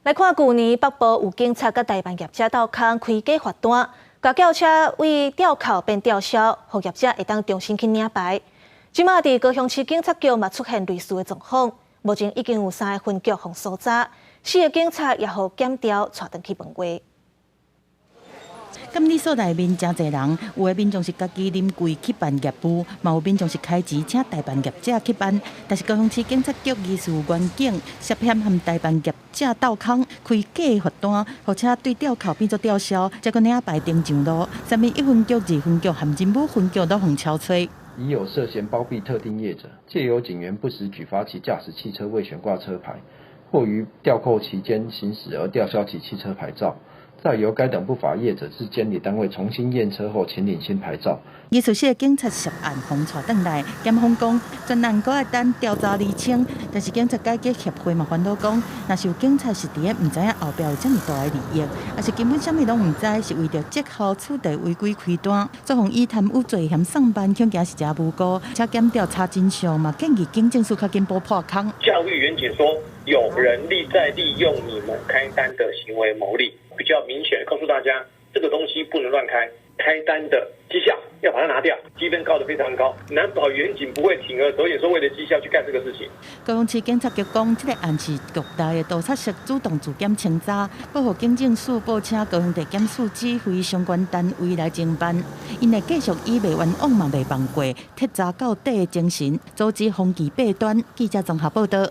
来看去年北部有警察甲台办业者斗空开假罚单，甲轿车为吊扣变吊销，互业者会当重新去领牌。即马伫高雄市警察局嘛出现类似的状况，目前已经有3个分局互搜查，4个警察也互检调带回去问话。监理所内面真侪人，有的民众是家己临柜去办业务，嘛有民众是开钱请台办业者去办。但是高雄市警察局疑似员警涉嫌和台办业者斗空，开假罚单，或者对吊扣变作吊销，再搁领牌登上路。3面1分局、2分局、含金武分局都互敲催。已有涉嫌包庇特定业者，借由警员不时举发其驾驶汽车未悬挂车牌，或于吊扣期间行驶而吊销其汽车牌照。再由该等不法业者至监理单位重新验车后，请领新牌照。疑似4个警察涉案，互带转来。检方讲，专案搁要等调查厘清，但是警察改革协会嘛烦恼讲，若是有警察是伫个唔知影后壁有这么大的利益，还是根本啥物拢唔知，是为着借口处地违规开单，作红以贪污罪嫌上班，恐惊是真无辜，且检调查真相嘛，建议警政署较紧补破坑。教育员警说，有人在利用你们开单的行为牟利。比较明显的告诉大家，这个东西不能乱开，开单的绩效要把它拿掉，积分高得非常高，难保员警不会铤而走险，说为了绩效去干这个事情。高雄市警察局讲，这个案是局内的督察室主动自检清查，报予警政署报请高雄地检署指挥相关单位来侦办，因会继续以袂冤枉嘛袂放过，铁查到底的精神，阻止风纪弊端。记者综合报道。